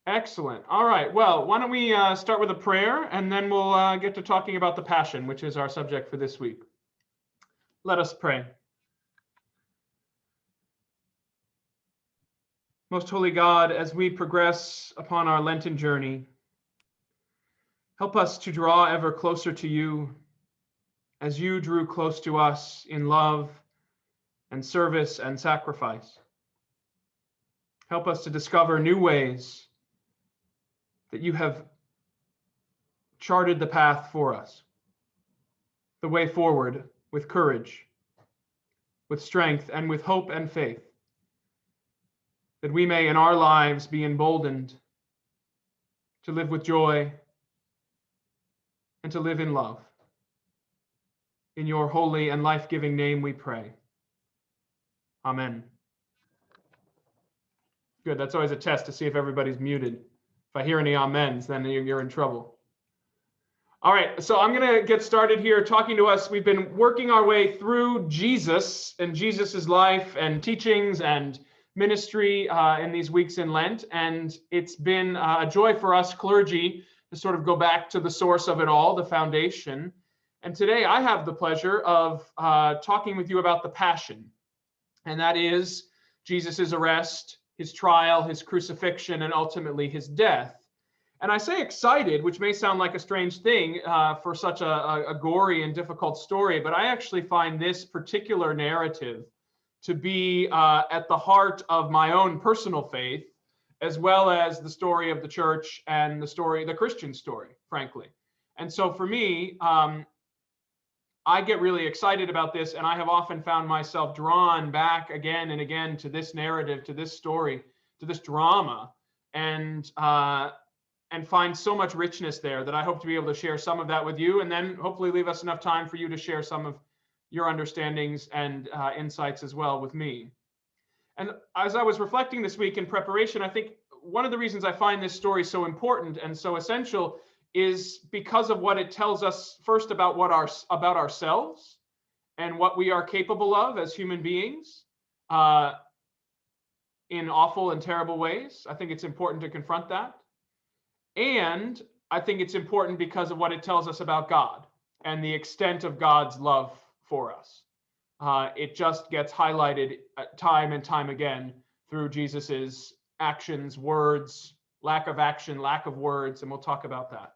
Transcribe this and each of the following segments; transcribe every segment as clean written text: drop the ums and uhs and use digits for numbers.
Excellent. All right. Well, why don't we start with a prayer, and then we'll get to talking about the Passion, which is our subject for this week. Let us pray. Most holy God, as we progress upon our Lenten journey, help us to draw ever closer to you as you drew close to us in love and service and sacrifice. Help us to discover new ways that you have charted the path for us, the way forward with courage, with strength, and with hope and faith, that we may in our lives be emboldened to live with joy and to live in love. In your holy and life-giving name we pray. Amen. Good, that's always a test to see if everybody's muted. If I hear any amens, then you're in trouble. All right, so I'm going to get started here talking to us. We've been working our way through Jesus and Jesus's life and teachings and ministry in these weeks in Lent, and it's been a joy for us clergy to sort of go back to the source of it all, the foundation. And today I have the pleasure of talking with you about the Passion, and that is Jesus's arrest, his trial, his crucifixion, and ultimately his death. And I say excited, which may sound like a strange thing for such a gory and difficult story, but I actually find this particular narrative to be at the heart of my own personal faith, as well as the story of the church and the Christian story, frankly. And so for me, I get really excited about this, and I have often found myself drawn back again and again to this narrative, to this story, to this drama, and find so much richness there that I hope to be able to share some of that with you, and then hopefully leave us enough time for you to share some of your understandings and insights as well with me. And as I was reflecting this week in preparation, I think one of the reasons I find this story so important and so essential is because of what it tells us first about about ourselves and what we are capable of as human beings in awful and terrible ways. I think it's important to confront that. And I think it's important because of what it tells us about God and the extent of God's love for us. It just gets highlighted time and time again through Jesus's actions, words, lack of action, lack of words, and we'll talk about that.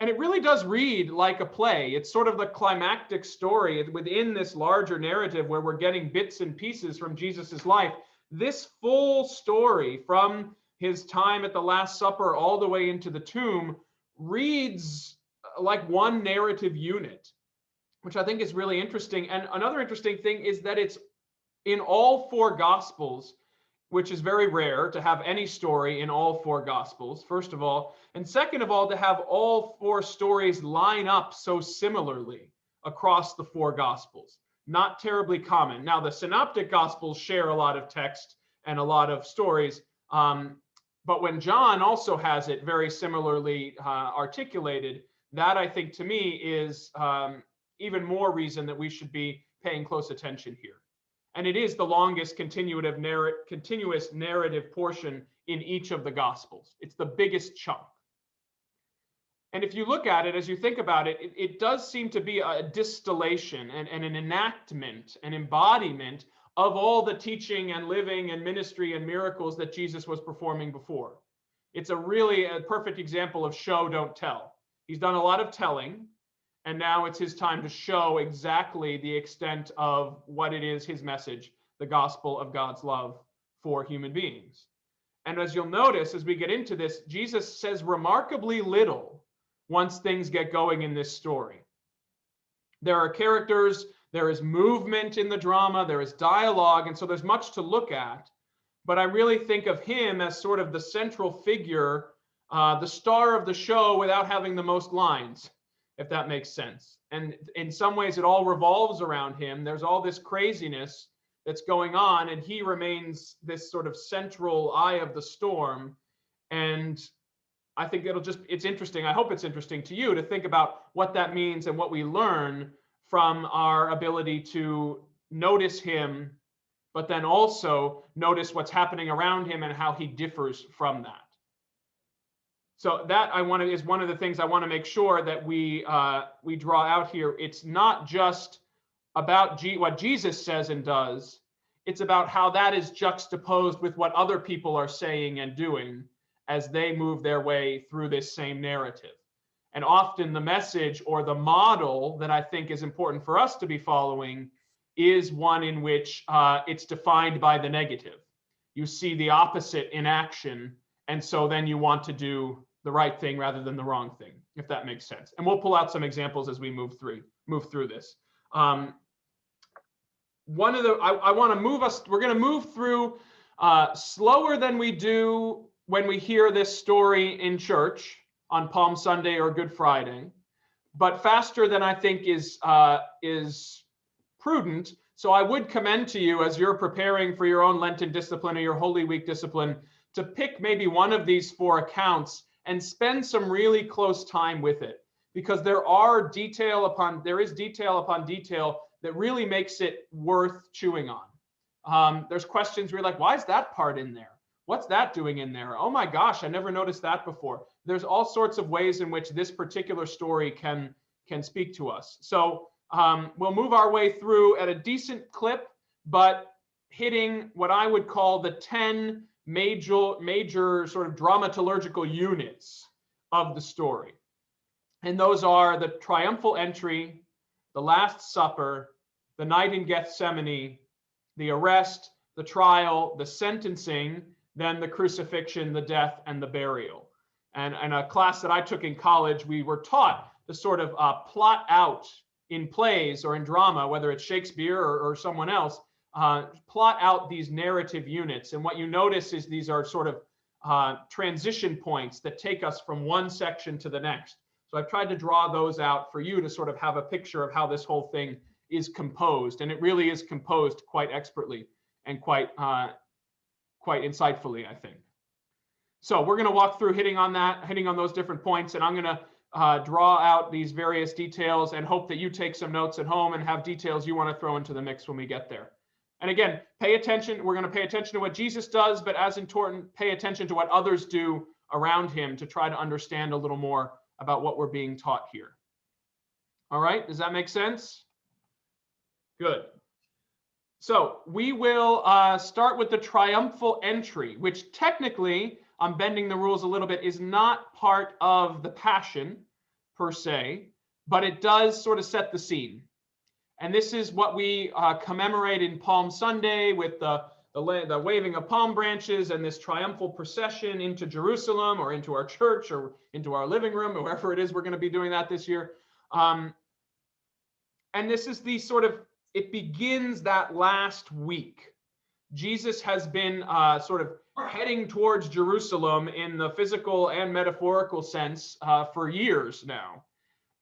And it really does read like a play. It's sort of the climactic story within this larger narrative where we're getting bits and pieces from Jesus's life. This full story from his time at the Last Supper all the way into the tomb reads like one narrative unit, which I think is really interesting. And another interesting thing is that it's in all four Gospels, which is very rare to have any story in all four Gospels, first of all. And second of all, to have all four stories line up so similarly across the four Gospels. Not terribly common. Now, the Synoptic Gospels share a lot of text and a lot of stories, but when John also has it very similarly articulated, that I think to me is even more reason that we should be paying close attention here. And it is the longest continuous narrative portion in each of the Gospels. It's the biggest chunk. And if you look at it, as you think about it, it does seem to be a distillation and an enactment, an embodiment of all the teaching and living and ministry and miracles that Jesus was performing before. It's a perfect example of show, don't tell. He's done a lot of telling, and now it's his time to show exactly the extent of what it is, his message, the gospel of God's love for human beings. And as you'll notice, as we get into this, Jesus says remarkably little once things get going in this story. There are characters, there is movement in the drama, there is dialogue, and so there's much to look at. But I really think of him as sort of the central figure, the star of the show without having the most lines, if that makes sense. And in some ways, it all revolves around him. There's all this craziness that's going on, and he remains this sort of central eye of the storm. And I think it's interesting. I hope it's interesting to you to think about what that means and what we learn from our ability to notice him, but then also notice what's happening around him and how he differs from that. So that is one of the things I want to make sure that we draw out here. It's not just about what Jesus says and does. It's about how that is juxtaposed with what other people are saying and doing as they move their way through this same narrative. And often the message or the model that I think is important for us to be following is one in which it's defined by the negative. You see the opposite in action, and so then you want to do the right thing rather than the wrong thing, if that makes sense. And we'll pull out some examples as we move through this. I want to move us. We're going to move through slower than we do when we hear this story in church on Palm Sunday or Good Friday, but faster than I think is prudent. So I would commend to you, as you're preparing for your own Lenten discipline or your Holy Week discipline, to pick maybe one of these 4 accounts and spend some really close time with it, because there is detail upon detail that really makes it worth chewing on. There's questions where you're like, why is that part in there? What's that doing in there? Oh my gosh, I never noticed that before. There's all sorts of ways in which this particular story can speak to us. So we'll move our way through at a decent clip, but hitting what I would call the 10 major sort of dramaturgical units of the story. And those are the triumphal entry, the Last Supper, the night in Gethsemane, the arrest, the trial, the sentencing, then the crucifixion, the death, and the burial. And in a class that I took in college, we were taught to sort of plot out in plays or in drama, whether it's Shakespeare or someone else, plot out these narrative units. And what you notice is these are sort of transition points that take us from one section to the next. So I've tried to draw those out for you to sort of have a picture of how this whole thing is composed. And it really is composed quite expertly and quite insightfully, I think. So we're going to walk through hitting on those different points, and I'm going to draw out these various details and hope that you take some notes at home and have details you want to throw into the mix when we get there. And again, pay attention. We're going to pay attention to what Jesus does, but as important, pay attention to what others do around him to try to understand a little more about what we're being taught here. All right, does that make sense? Good. So we will start with the triumphal entry, which technically, I'm bending the rules a little bit, is not part of the Passion per se, but it does sort of set the scene. And this is what we commemorate in Palm Sunday with the waving of palm branches and this triumphal procession into Jerusalem or into our church or into our living room, or wherever it is we're going to be doing that this year. And this is the sort of, it begins that last week. Jesus has been sort of heading towards Jerusalem in the physical and metaphorical sense for years now.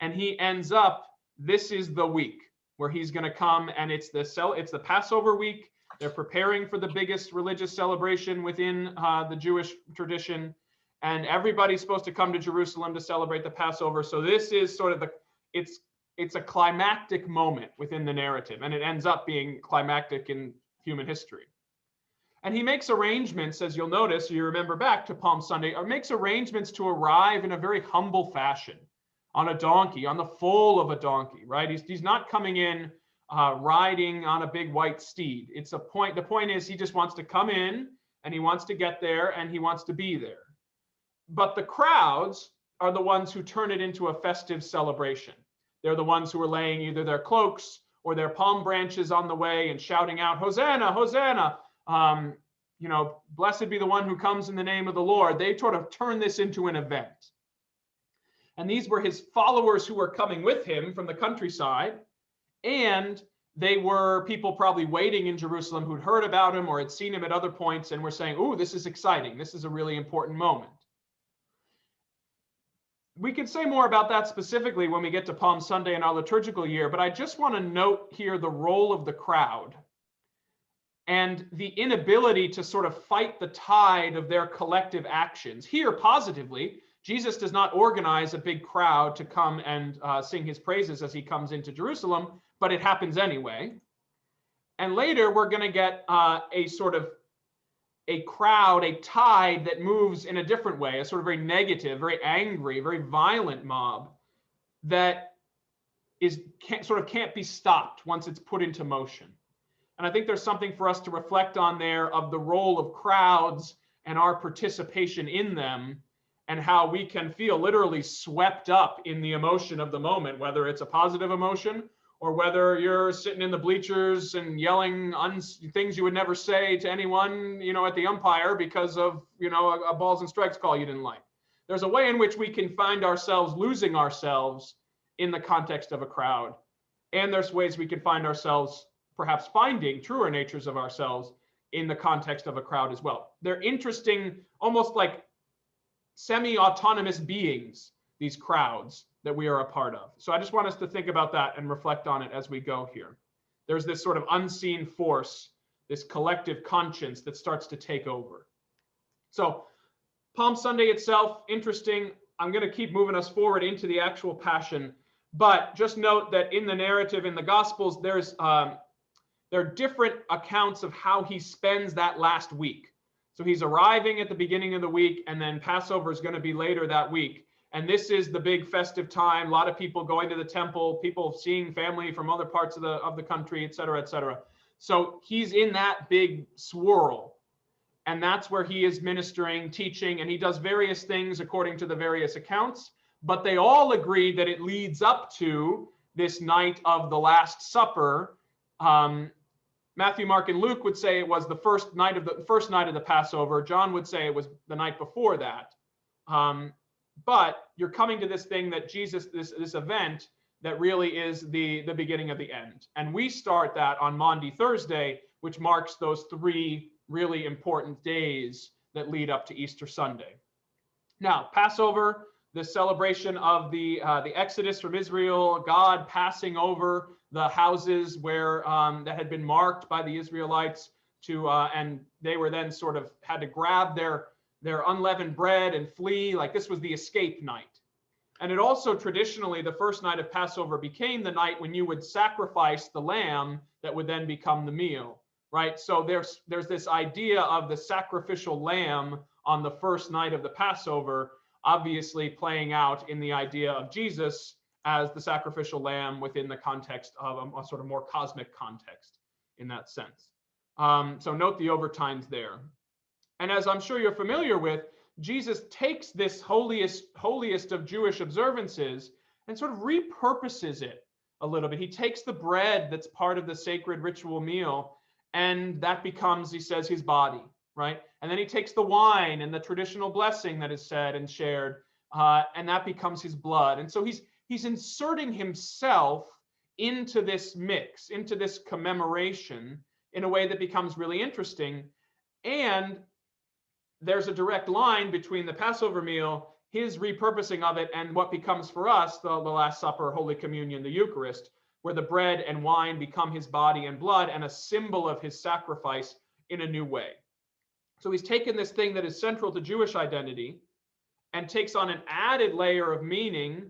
And he ends up, this is the week where he's going to come, and it's the Passover week. They're preparing for the biggest religious celebration within the Jewish tradition, and everybody's supposed to come to Jerusalem to celebrate the Passover. So this is sort of it's a climactic moment within the narrative, and it ends up being climactic in human history. And he makes arrangements, as you'll notice, you remember back to Palm Sunday, or makes arrangements to arrive in a very humble fashion on a donkey, on the foal of a donkey, right? He's not coming in riding on a big white steed. The point is he just wants to come in, and he wants to get there, and he wants to be there. But the crowds are the ones who turn it into a festive celebration. They're the ones who are laying either their cloaks or their palm branches on the way and shouting out, Hosanna, Hosanna. Blessed be the one who comes in the name of the Lord. They sort of turn this into an event. And these were his followers who were coming with him from the countryside. And they were people probably waiting in Jerusalem who'd heard about him or had seen him at other points and were saying, ooh, this is exciting. This is a really important moment. We can say more about that specifically when we get to Palm Sunday in our liturgical year, but I just want to note here the role of the crowd and the inability to sort of fight the tide of their collective actions. Here, positively, Jesus does not organize a big crowd to come and sing his praises as he comes into Jerusalem, but it happens anyway. And later, we're going to get a a crowd, a tide that moves in a different way, a sort of very negative, very angry, very violent mob that can't be stopped once it's put into motion. And I think there's something for us to reflect on there of the role of crowds and our participation in them, and how we can feel literally swept up in the emotion of the moment, whether it's a positive emotion or whether you're sitting in the bleachers and yelling things you would never say to anyone, at the umpire because of, a balls and strikes call you didn't like. There's a way in which we can find ourselves losing ourselves in the context of a crowd. And there's ways we can find ourselves perhaps finding truer natures of ourselves in the context of a crowd as well. They're interesting, almost like semi-autonomous beings, these crowds that we are a part of. So I just want us to think about that and reflect on it as we go here. There's this sort of unseen force, this collective conscience that starts to take over. So Palm Sunday itself, interesting. I'm going to keep moving us forward into the actual Passion, but just note that in the narrative in the Gospels, there are different accounts of how he spends that last week. So he's arriving at the beginning of the week, and then Passover is going to be later that week. And this is the big festive time. A lot of people going to the temple, people seeing family from other parts of the country, et cetera, et cetera. So he's in that big swirl. And that's where he is ministering, teaching, and he does various things according to the various accounts. But they all agree that it leads up to this night of the Last Supper. Matthew, Mark, and Luke would say it was the first night of the Passover. John would say it was the night before that. But you're coming to this thing that Jesus, this event that really is the beginning of the end. And we start that on Maundy Thursday, which marks those 3 really important days that lead up to Easter Sunday. Now, Passover, the celebration of the Exodus from Israel, God passing over the houses where that had been marked by the Israelites and they were then sort of had to grab their unleavened bread and flee. Like, this was the escape night. And it also traditionally, the first night of Passover became the night when you would sacrifice the lamb that would then become the meal, right? So there's this idea of the sacrificial lamb on the first night of the Passover, obviously playing out in the idea of Jesus as the sacrificial lamb within the context of a sort of more cosmic context in that sense. So note the overtimes there. And as I'm sure you're familiar with, Jesus takes this holiest of Jewish observances and sort of repurposes it a little bit. He takes the bread that's part of the sacred ritual meal, and that becomes, he says, his body, right? And then he takes the wine and the traditional blessing that is said and shared, and that becomes his blood. And so he's inserting himself into this mix, into this commemoration in a way that becomes really interesting. And there's a direct line between the Passover meal, his repurposing of it, and what becomes for us the Last Supper, Holy Communion, the Eucharist, where the bread and wine become his body and blood and a symbol of his sacrifice in a new way. So he's taken this thing that is central to Jewish identity and takes on an added layer of meaning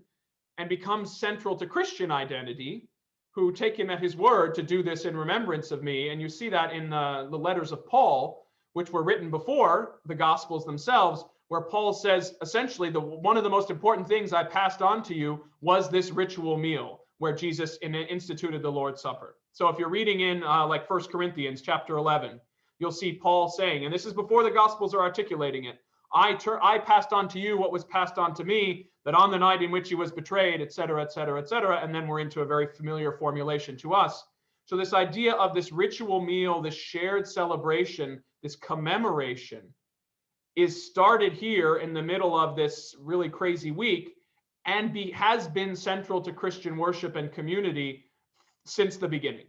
and becomes central to Christian identity, who take him at his word to do this in remembrance of me. And you see that in the letters of Paul, which were written before the Gospels themselves, where Paul says, essentially, one of the most important things I passed on to you was this ritual meal, where Jesus instituted the Lord's Supper. So if you're reading in like 1 Corinthians chapter 11, you'll see Paul saying, and this is before the Gospels are articulating it, I passed on to you what was passed on to me, that on the night in which he was betrayed, et cetera, et cetera, et cetera. And then we're into a very familiar formulation to us. So this idea of this ritual meal, this shared celebration, this commemoration is started here in the middle of this really crazy week and has been central to Christian worship and community since the beginning,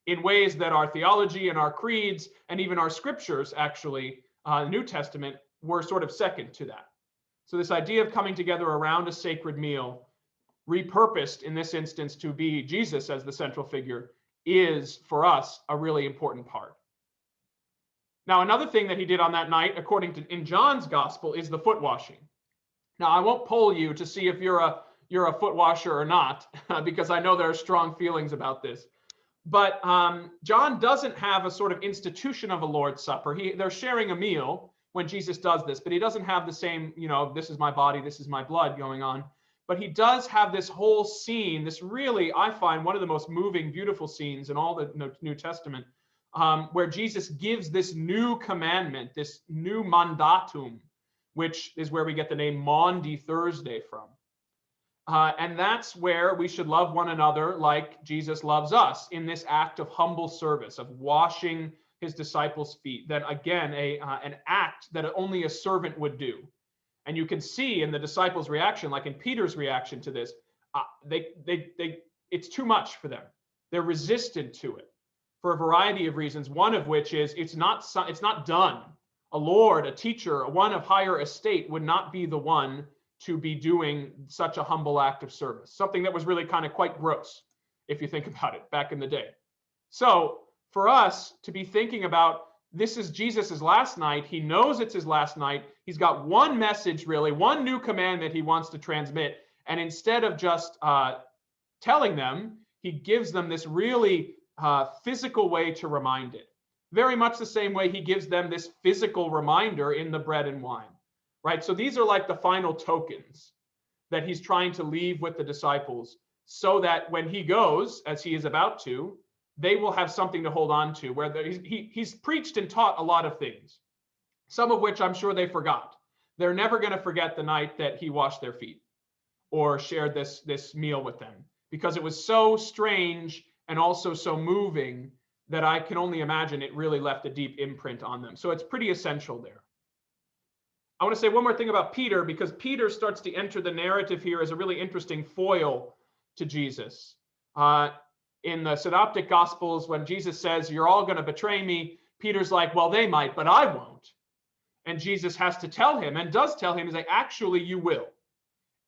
in ways that our theology and our creeds and even our scriptures, actually, the New Testament, were sort of second to that. So this idea of coming together around a sacred meal, repurposed in this instance to be Jesus as the central figure, is for us a really important part. Now, another thing that he did on that night, according to in John's gospel, is the foot washing. Now, I won't poll you to see if you're a foot washer or not, because I know there are strong feelings about this. But John doesn't have a sort of institution of a Lord's Supper. They're sharing a meal when Jesus does this, but he doesn't have the same, this is my body, this is my blood going on. But he does have this whole scene, this really, I find, one of the most moving, beautiful scenes in all the New Testament, where Jesus gives this new commandment, this new mandatum, which is where we get the name Maundy Thursday from. And that's where we should love one another like Jesus loves us, in this act of humble service, of washing his disciples' feet. Then again, an act that only a servant would do. And you can see in the disciples' reaction, like in Peter's reaction to this, it's too much for them. They're resistant to it for a variety of reasons. One of which is it's not done. A lord, a teacher, one of higher estate would not be the one to be doing such a humble act of service. Something that was really kind of quite gross, if you think about it, back in the day. So for us to be thinking about, this is Jesus's last night. He knows it's his last night. He's got one message, really, one new command that he wants to transmit. And instead of just telling them, he gives them this really physical way to remind it. Very much the same way he gives them this physical reminder in the bread and wine, right? So these are like the final tokens that he's trying to leave with the disciples, so that when he goes, as he is about to, they will have something to hold on to, where he's preached and taught a lot of things, some of which I'm sure they forgot. They're never going to forget the night that he washed their feet or shared this meal with them, because it was so strange and also so moving that I can only imagine it really left a deep imprint on them. So it's pretty essential there. I want to say one more thing about Peter, because Peter starts to enter the narrative here as a really interesting foil to Jesus. In the Synoptic Gospels, when Jesus says, you're all going to betray me, Peter's like, well, they might, but I won't. And Jesus has to tell him, and does tell him, he's like, actually, you will.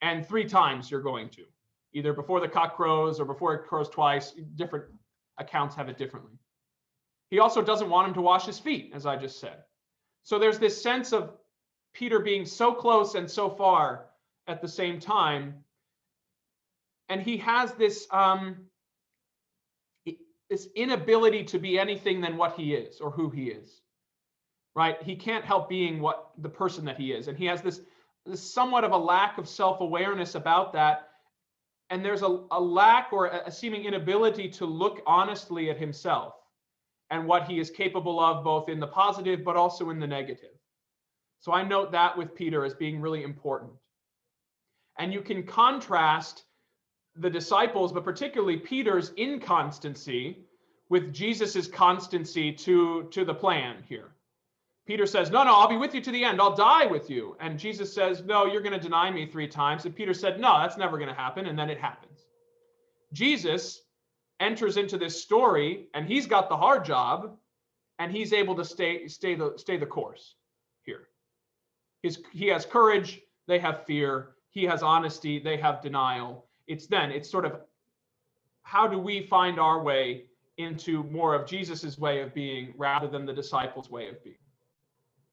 And 3 times you're going to, either before the cock crows or before it crows twice. Different accounts have it differently. He also doesn't want him to wash his feet, as I just said. So there's this sense of Peter being so close and so far at the same time. And he has this inability to be anything than what he is or who he is, right? He can't help being what the person that he is. And he has this somewhat of a lack of self-awareness about that. And there's a lack or a seeming inability to look honestly at himself and what he is capable of, both in the positive, but also in the negative. So I note that with Peter as being really important. And you can contrast the disciples, but particularly Peter's inconstancy, with Jesus's constancy to the plan here. Peter says, no, I'll be with you to the end. I'll die with you. And Jesus says, no, you're going to deny me 3 times. And Peter said, no, that's never going to happen. And then it happens. Jesus enters into this story, and he's got the hard job, and he's able to stay the course here. He has courage, they have fear. He has honesty, they have denial. It's sort of, how do we find our way into more of Jesus's way of being rather than the disciples' way of being?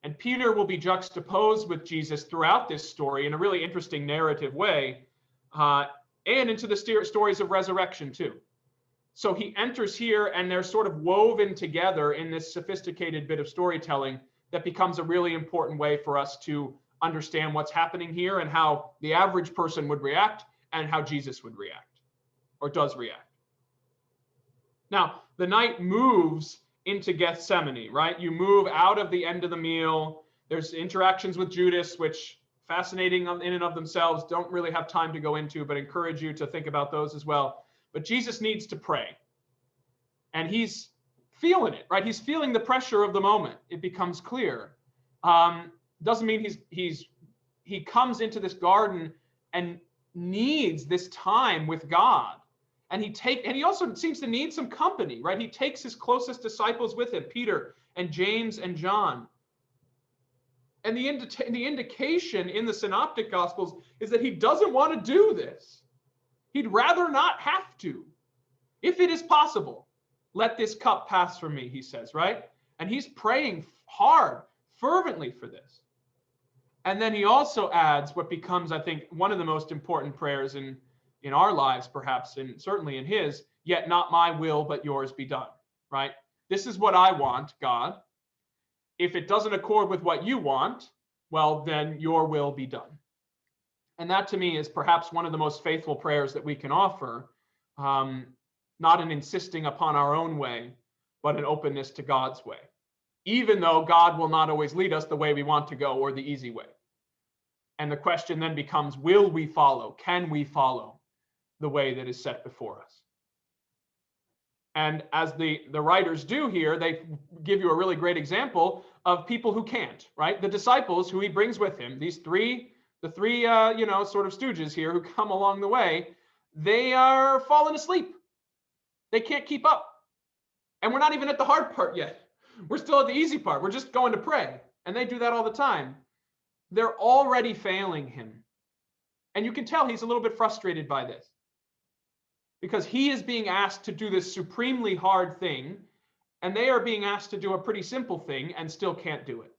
And Peter will be juxtaposed with Jesus throughout this story in a really interesting narrative way, and into the stories of resurrection too. So he enters here, and they're sort of woven together in this sophisticated bit of storytelling that becomes a really important way for us to understand what's happening here and how the average person would react and how Jesus would react, or does react. Now, the night moves into Gethsemane, right? You move out of the end of the meal. There's interactions with Judas, which fascinating in and of themselves, don't really have time to go into, but encourage you to think about those as well. But Jesus needs to pray. And he's feeling it, right? He's feeling the pressure of the moment. It becomes clear. Doesn't mean he comes into this garden and needs this time with God. And he also seems to need some company, right? He takes his closest disciples with him, Peter and James and John. And the indication in the Synoptic Gospels is that he doesn't want to do this. He'd rather not have to. If it is possible, let this cup pass from me, he says, right? And he's praying hard, fervently for this. And then he also adds what becomes, I think, one of the most important prayers in our lives, perhaps, and certainly in his, yet not my will, but yours be done, right? This is what I want, God. If it doesn't accord with what you want, well, then your will be done. And that to me is perhaps one of the most faithful prayers that we can offer, not an insisting upon our own way, but an openness to God's way, even though God will not always lead us the way we want to go or the easy way. And the question then becomes, will we follow? Can we follow the way that is set before us? And as the writers do here, they give you a really great example of people who can't, right? The disciples who he brings with him, the three sort of stooges here who come along the way, they are falling asleep. They can't keep up. And we're not even at the hard part yet. We're still at the easy part. We're just going to pray. And they do that all the time. They're already failing him. And you can tell he's a little bit frustrated by this, because he is being asked to do this supremely hard thing, and they are being asked to do a pretty simple thing and still can't do it.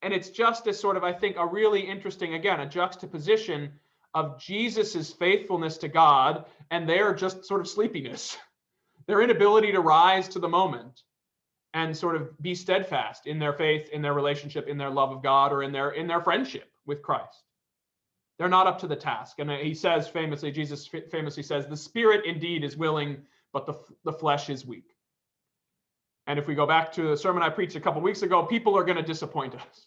And it's just a sort of, I think, a really interesting, again, a juxtaposition of Jesus's faithfulness to God and their just sort of sleepiness, their inability to rise to the moment and sort of be steadfast in their faith, in their relationship, in their love of God, or in their friendship with Christ. They're not up to the task. And he says famously, Jesus famously says, the spirit indeed is willing, but the flesh is weak. And if we go back to the sermon I preached a couple weeks ago, people are going to disappoint us.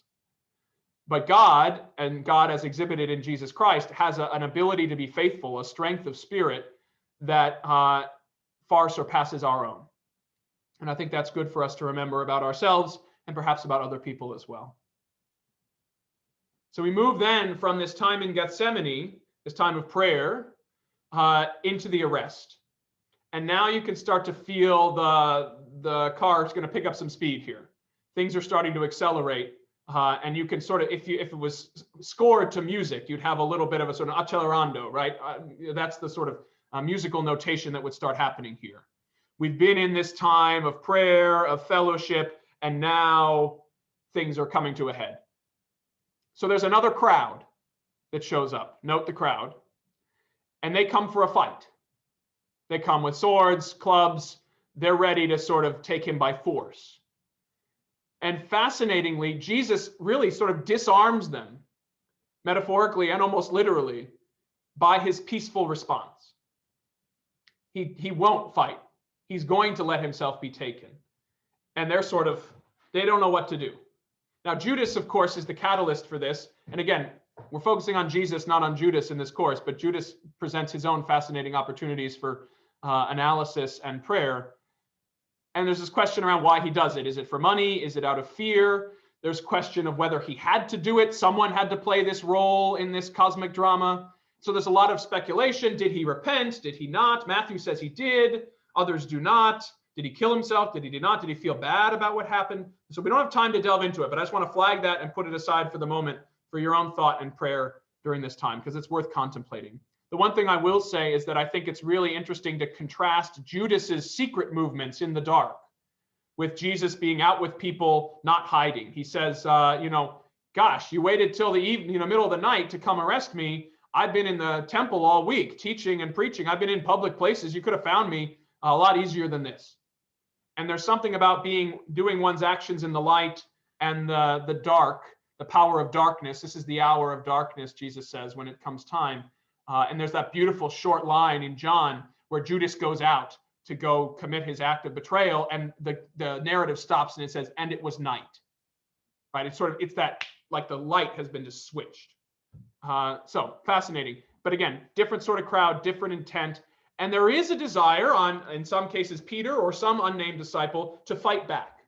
But God, and God as exhibited in Jesus Christ, has an ability to be faithful, a strength of spirit that far surpasses our own. And I think that's good for us to remember about ourselves and perhaps about other people as well. So we move then from this time in Gethsemane, this time of prayer, into the arrest. And now you can start to feel the car is going to pick up some speed here. Things are starting to accelerate. And you can sort of, if it was scored to music, you'd have a little bit of a sort of accelerando, right? That's the sort of musical notation that would start happening here. We've been in this time of prayer, of fellowship, and now things are coming to a head. So there's another crowd that shows up. Note the crowd. And they come for a fight. They come with swords, clubs. They're ready to sort of take him by force. And fascinatingly, Jesus really sort of disarms them, metaphorically and almost literally, by his peaceful response. He won't fight. He's going to let himself be taken. And they don't know what to do. Now, Judas, of course, is the catalyst for this. And again, we're focusing on Jesus, not on Judas in this course, but Judas presents his own fascinating opportunities for analysis and prayer. And there's this question around why he does it. Is it for money? Is it out of fear? There's question of whether he had to do it. Someone had to play this role in this cosmic drama. So there's a lot of speculation. Did he repent? Did he not? Matthew says he did. Others do not. Did he kill himself? Did he not? Did he feel bad about what happened? So we don't have time to delve into it, but I just want to flag that and put it aside for the moment for your own thought and prayer during this time, because it's worth contemplating. The one thing I will say is that I think it's really interesting to contrast Judas's secret movements in the dark with Jesus being out with people, not hiding. He says, gosh, you waited till the evening, middle of the night to come arrest me. I've been in the temple all week teaching and preaching. I've been in public places. You could have found me a lot easier than this. And there's something about doing one's actions in the light and the dark, the power of darkness. This is the hour of darkness, Jesus says, when it comes time. And there's that beautiful short line in John where Judas goes out to go commit his act of betrayal, and the narrative stops and it says, and it was night. Right? It's that, like the light has been just switched. So fascinating. But again, different sort of crowd, different intent. And there is a desire in some cases, Peter or some unnamed disciple, to fight back,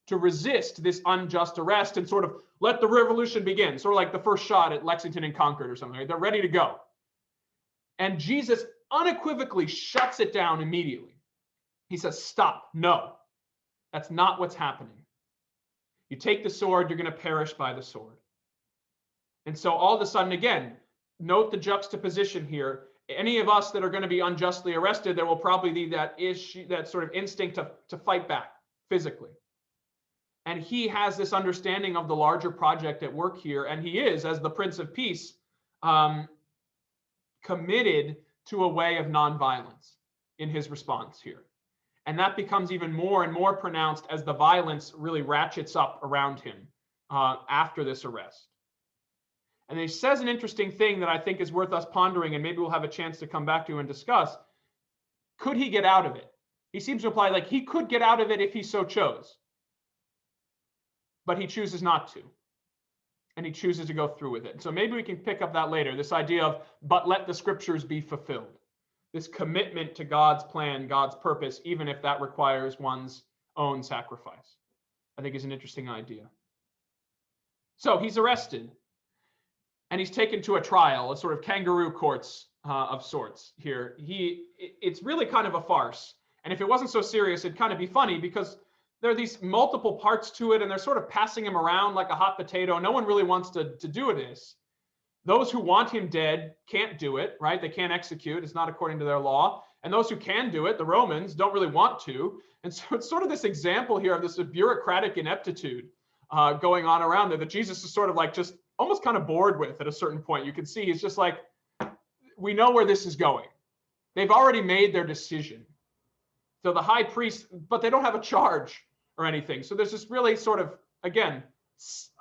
to resist this unjust arrest and sort of let the revolution begin. Sort of like the first shot at Lexington and Concord or something. Right? They're ready to go. And Jesus unequivocally shuts it down immediately. He says, stop. No, that's not what's happening. You take the sword, you're going to perish by the sword. And so all of a sudden, again, note the juxtaposition here. Any of us that are going to be unjustly arrested, there will probably be that sort of instinct to fight back physically. And he has this understanding of the larger project at work here. And he is, as the Prince of Peace, committed to a way of nonviolence. in his response here. And that becomes even more and more pronounced as the violence really ratchets up around him after this arrest. And he says an interesting thing that I think is worth us pondering, and maybe we'll have a chance to come back to and discuss. Could he get out of it? He seems to imply like he could get out of it if he so chose. But he chooses not to. And he chooses to go through with it. So maybe we can pick up that later, this idea of, but let the scriptures be fulfilled. This commitment to God's plan, God's purpose, even if that requires one's own sacrifice, I think is an interesting idea. So he's arrested. And he's taken to a trial, a sort of kangaroo courts of sorts here. It's really kind of a farce. And if it wasn't so serious, it'd kind of be funny because there are these multiple parts to it and they're sort of passing him around like a hot potato. No one really wants to do this. Those who want him dead can't do it, right? They can't execute. It's not according to their law. And those who can do it, the Romans, don't really want to. And so it's sort of this example here of this bureaucratic ineptitude going on around there that Jesus is sort of like just almost kind of bored with at a certain point. You can see he's just like, we know where this is going. They've already made their decision. So the high priest, but they don't have a charge or anything. So there's this really sort of, again,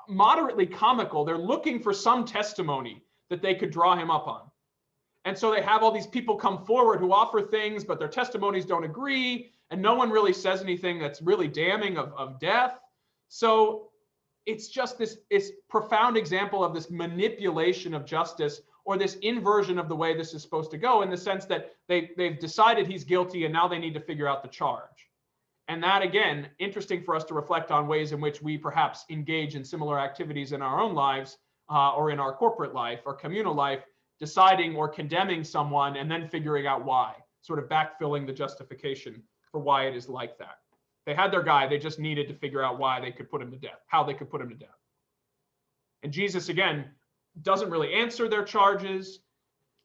moderately comical. They're looking for some testimony that they could draw him up on. And so they have all these people come forward who offer things, but their testimonies don't agree. And no one really says anything that's really damning of death. So it's just this profound example of this manipulation of justice, or this inversion of the way this is supposed to go, in the sense that they've decided he's guilty and now they need to figure out the charge. And that, again, interesting for us to reflect on ways in which we perhaps engage in similar activities in our own lives or in our corporate life or communal life, deciding or condemning someone and then figuring out why, sort of backfilling the justification for why it is like that. They had their guy, they just needed to figure out why they could put him to death, how they could put him to death. And Jesus, again, doesn't really answer their charges.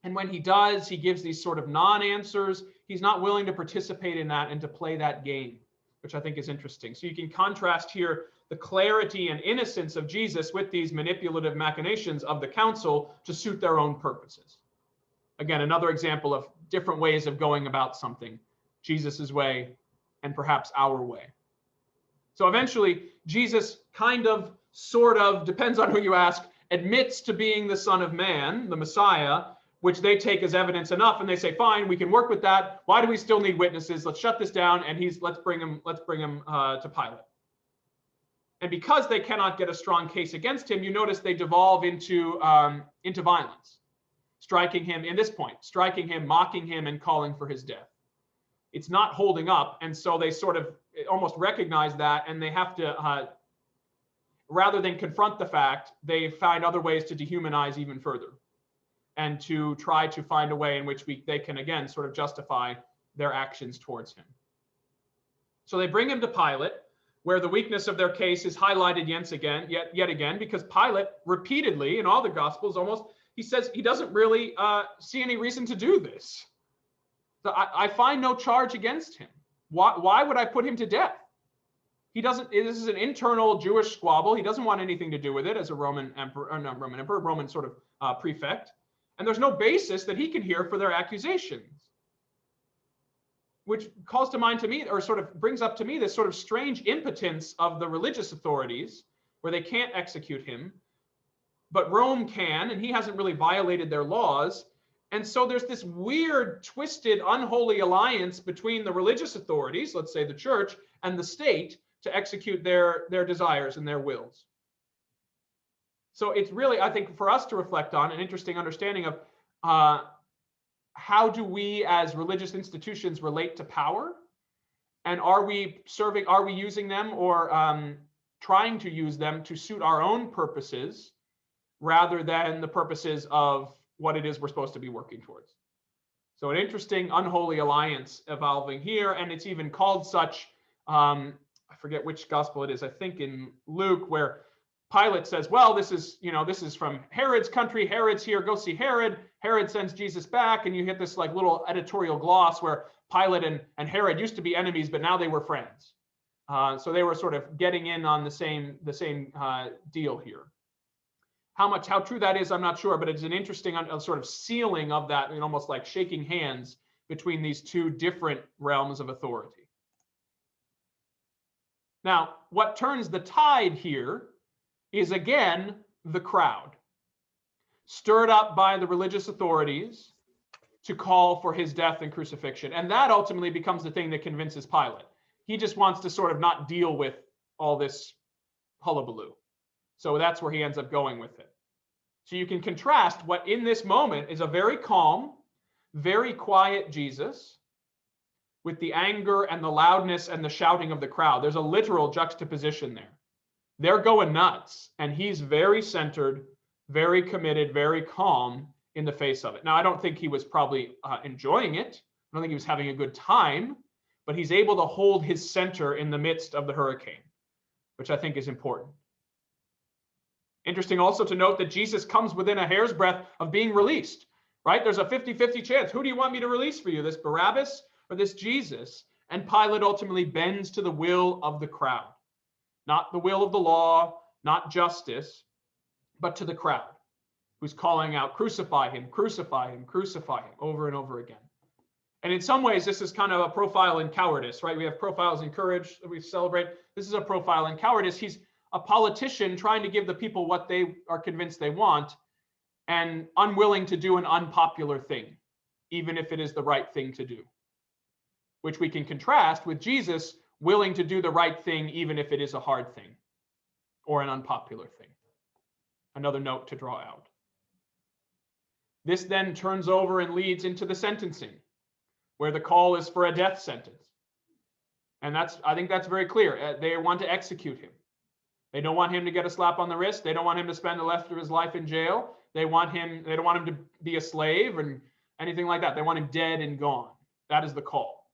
And when he does, he gives these sort of non-answers. He's not willing to participate in that and to play that game, which I think is interesting. So you can contrast here the clarity and innocence of Jesus with these manipulative machinations of the council to suit their own purposes. Again, another example of different ways of going about something, Jesus's way and perhaps our way. So eventually, Jesus kind of, sort of, depends on who you ask, admits to being the Son of Man, the Messiah, which they take as evidence enough, and they say, fine, we can work with that. Why do we still need witnesses? Let's shut this down, and let's bring him to Pilate. And because they cannot get a strong case against him, you notice they devolve into violence, striking him, in this point, striking him, mocking him, and calling for his death. It's not holding up, and so they sort of almost recognize that, and they have to, rather than confront the fact, they find other ways to dehumanize even further, and to try to find a way in which they can, again, sort of justify their actions towards him. So they bring him to Pilate, where the weakness of their case is highlighted yet again, because Pilate repeatedly, in all the Gospels almost, he says he doesn't really see any reason to do this. So I find no charge against him. Why would I put him to death? He doesn't. This is an internal Jewish squabble. He doesn't want anything to do with it as a Roman sort of prefect. And there's no basis that he can hear for their accusations, which calls to mind to me, or sort of brings up to me, this sort of strange impotence of the religious authorities, where they can't execute him, but Rome can, and he hasn't really violated their laws. And so there's this weird, twisted, unholy alliance between the religious authorities, let's say the church, and the state to execute their desires and their wills. So it's really, I think, for us to reflect on an interesting understanding of how do we as religious institutions relate to power? And are we using them or trying to use them to suit our own purposes rather than the purposes of what it is we're supposed to be working towards? So an interesting unholy alliance evolving here, and it's even called such, I forget which gospel it is, I think in Luke, where Pilate says, well, this is from Herod's country. Herod's here. Go see Herod. Herod sends Jesus back. And you get this like little editorial gloss where Pilate and Herod used to be enemies, but now they were friends. So they were sort of getting in on the same deal here. How true that is, I'm not sure, but it's an interesting sort of sealing of that, almost like shaking hands between these two different realms of authority. Now, what turns the tide here is again the crowd, stirred up by the religious authorities to call for his death and crucifixion. And that ultimately becomes the thing that convinces Pilate. He just wants to sort of not deal with all this hullabaloo. So that's where he ends up going with it. So you can contrast what in this moment is a very calm, very quiet Jesus with the anger and the loudness and the shouting of the crowd. There's a literal juxtaposition there. They're going nuts, and he's very centered, very committed, very calm in the face of it. Now, I don't think he was probably enjoying it. I don't think he was having a good time, but he's able to hold his center in the midst of the hurricane, which I think is important. Interesting also to note that Jesus comes within a hair's breadth of being released, right? There's a 50-50 chance. Who do you want me to release for you, this Barabbas or this Jesus? And Pilate ultimately bends to the will of the crowd, not the will of the law, not justice, but to the crowd who's calling out, crucify him, crucify him, crucify him, over and over again. And in some ways, this is kind of a profile in cowardice, right? We have profiles in courage that we celebrate. This is a profile in cowardice. He's a politician trying to give the people what they are convinced they want and unwilling to do an unpopular thing, even if it is the right thing to do, which we can contrast with Jesus willing to do the right thing, even if it is a hard thing or an unpopular thing. Another note to draw out. This then turns over and leads into the sentencing, where the call is for a death sentence. And I think that's very clear. They want to execute him. They don't want him to get a slap on the wrist. They don't want him to spend the rest of his life in jail. They don't want him to be a slave and anything like that. They want him dead and gone. That is the call,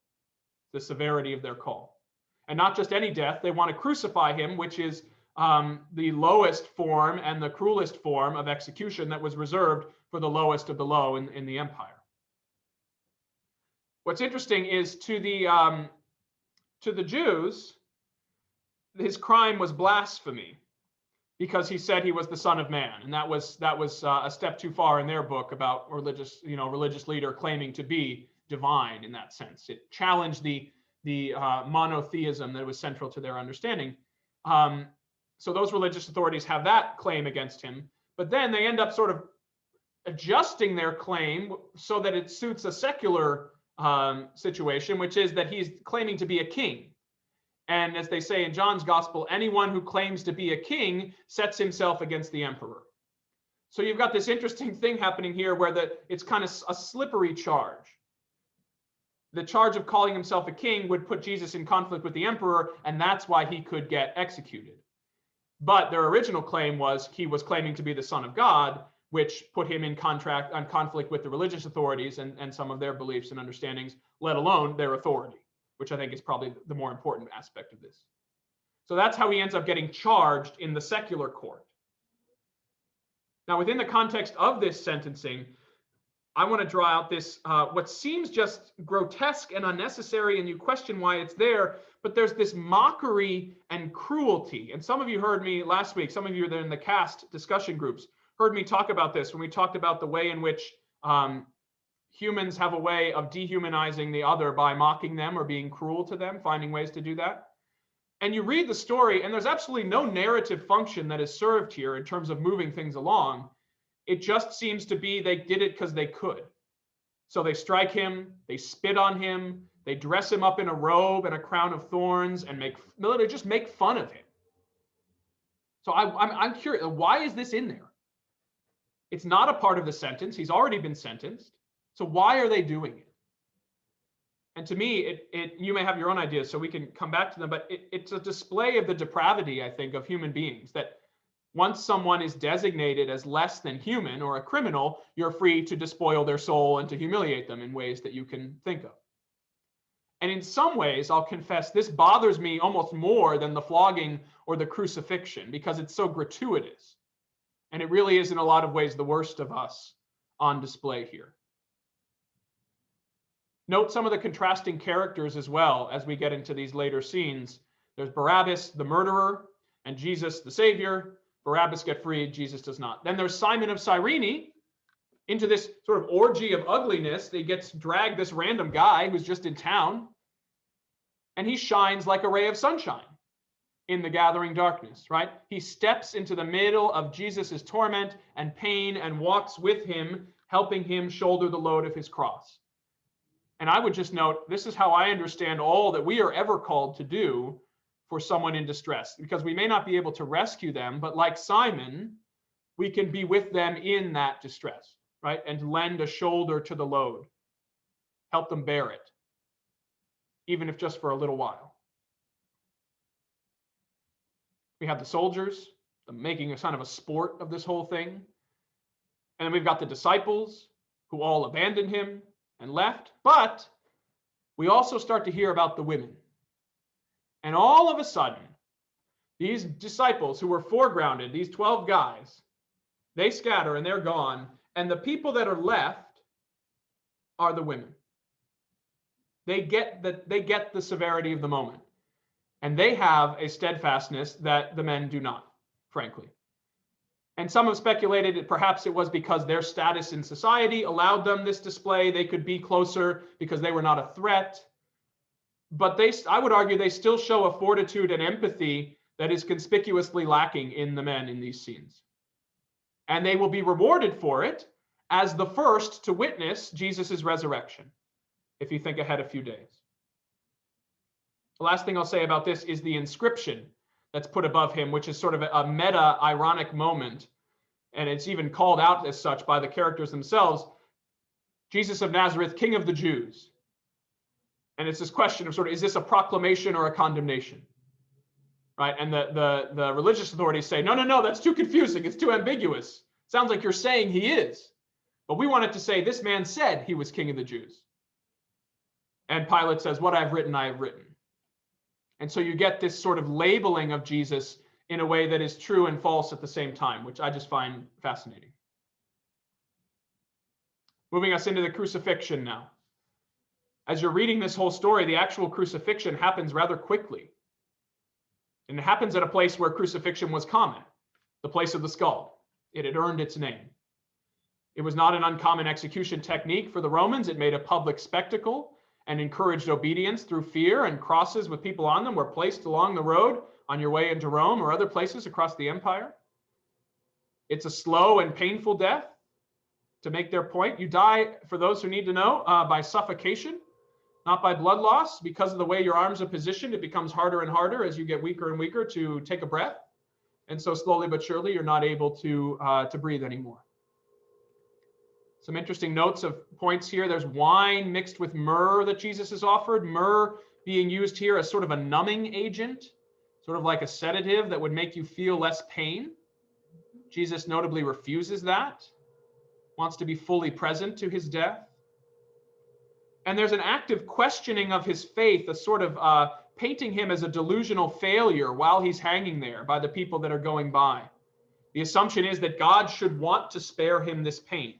the severity of their call. And not just any death. They want to crucify him, which is the lowest form and the cruelest form of execution that was reserved for the lowest of the low in the empire. What's interesting is to the Jews, his crime was blasphemy because he said he was the Son of Man, and that was a step too far in their book about religious leader claiming to be divine in that sense. It challenged the monotheism that was central to their understanding. So those religious authorities have that claim against him, but then they end up sort of adjusting their claim so that it suits a secular situation, which is that he's claiming to be a king. And as they say in John's gospel, anyone who claims to be a king sets himself against the emperor. So you've got this interesting thing happening here where it's kind of a slippery charge. The charge of calling himself a king would put Jesus in conflict with the emperor, and that's why he could get executed. But their original claim was he was claiming to be the Son of God, which put him in conflict with the religious authorities and some of their beliefs and understandings, let alone their authority, which I think is probably the more important aspect of this. So that's how he ends up getting charged in the secular court. Now, within the context of this sentencing, I want to draw out this, what seems just grotesque and unnecessary, and you question why it's there, but there's this mockery and cruelty. And some of you heard me last week, some of you that are in the cast discussion groups, heard me talk about this when we talked about the way in which humans have a way of dehumanizing the other by mocking them or being cruel to them, finding ways to do that. And you read the story, and there's absolutely no narrative function that is served here in terms of moving things along. It just seems to be they did it because they could. So they strike him, they spit on him, they dress him up in a robe and a crown of thorns, and they just make fun of him. So I'm curious, why is this in there? It's not a part of the sentence. He's already been sentenced. So why are they doing it? And to me, you may have your own ideas, so we can come back to them, but it's a display of the depravity, I think, of human beings, that once someone is designated as less than human or a criminal, you're free to despoil their soul and to humiliate them in ways that you can think of. And in some ways, I'll confess, this bothers me almost more than the flogging or the crucifixion because it's so gratuitous. And it really is in a lot of ways the worst of us on display here. Note some of the contrasting characters as well as we get into these later scenes. There's Barabbas, the murderer, and Jesus, the savior. Barabbas gets freed, Jesus does not. Then there's Simon of Cyrene, into this sort of orgy of ugliness. They gets dragged this random guy who's just in town, and he shines like a ray of sunshine in the gathering darkness, right? He steps into the middle of Jesus's torment and pain and walks with him, helping him shoulder the load of his cross. And I would just note, this is how I understand all that we are ever called to do for someone in distress, because we may not be able to rescue them, but like Simon, we can be with them in that distress, right? And lend a shoulder to the load, help them bear it, even if just for a little while. We have the soldiers, making a kind of a sport of this whole thing. And then we've got the disciples who all abandoned him and left. But we also start to hear about the women. And all of a sudden, these disciples who were foregrounded, these 12 guys, they scatter and they're gone. And the people that are left are the women. They get the severity of the moment. And they have a steadfastness that the men do not, frankly. And some have speculated that perhaps it was because their status in society allowed them this display. They could be closer because they were not a threat. But I would argue they still show a fortitude and empathy that is conspicuously lacking in the men in these scenes. And they will be rewarded for it as the first to witness Jesus' resurrection, if you think ahead a few days. The last thing I'll say about this is the inscription that's put above him, which is sort of a meta-ironic moment, and it's even called out as such by the characters themselves. Jesus of Nazareth, King of the Jews. And it's this question of sort of, is this a proclamation or a condemnation? Right? And the religious authorities say, no, that's too confusing. It's too ambiguous. Sounds like you're saying he is. But we wanted to say, this man said he was King of the Jews. And Pilate says, what I've written, I have written. And so you get this sort of labeling of Jesus in a way that is true and false at the same time, which I just find fascinating. Moving us into the crucifixion now. As you're reading this whole story, the actual crucifixion happens rather quickly. And it happens at a place where crucifixion was common, the place of the skull. It had earned its name. It was not an uncommon execution technique for the Romans. It made a public spectacle and encouraged obedience through fear, and crosses with people on them were placed along the road on your way into Rome or other places across the empire. It's a slow and painful death. To make their point, you die, for those who need to know, by suffocation, not by blood loss. Because of the way your arms are positioned, it becomes harder and harder as you get weaker and weaker to take a breath. And so slowly but surely, you're not able to breathe anymore. Some interesting notes of points here. There's wine mixed with myrrh that Jesus is offered. Myrrh being used here as sort of a numbing agent, sort of like a sedative that would make you feel less pain. Jesus notably refuses that, wants to be fully present to his death. And there's an active questioning of his faith, a sort of painting him as a delusional failure while he's hanging there by the people that are going by. The assumption is that God should want to spare him this pain.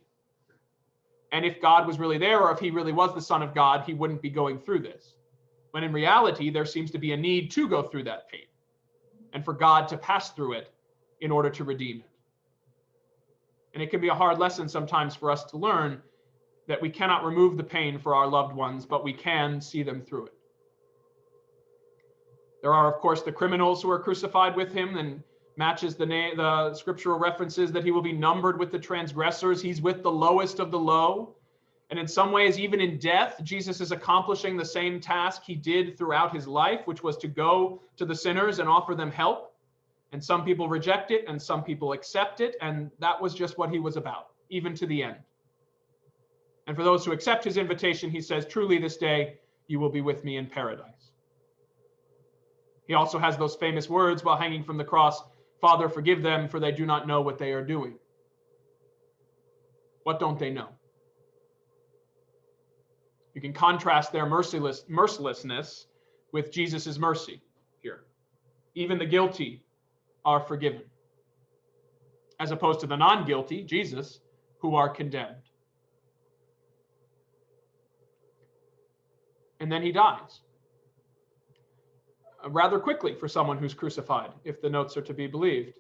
And if God was really there, or if he really was the Son of God, he wouldn't be going through this. When in reality, there seems to be a need to go through that pain and for God to pass through it in order to redeem it. And it can be a hard lesson sometimes for us to learn that we cannot remove the pain for our loved ones, but we can see them through it. There are, of course, the criminals who are crucified with him, and matches the scriptural references that he will be numbered with the transgressors. He's with the lowest of the low. And in some ways, even in death, Jesus is accomplishing the same task he did throughout his life, which was to go to the sinners and offer them help. And some people reject it and some people accept it. And that was just what he was about, even to the end. And for those who accept his invitation, he says, truly this day you will be with me in paradise. He also has those famous words while hanging from the cross, Father, forgive them, for they do not know what they are doing. What don't they know? You can contrast their mercilessness with Jesus' mercy here. Even the guilty are forgiven, as opposed to the non-guilty, Jesus, who are condemned. And then he dies. Rather quickly for someone who's crucified, if the notes are to be believed.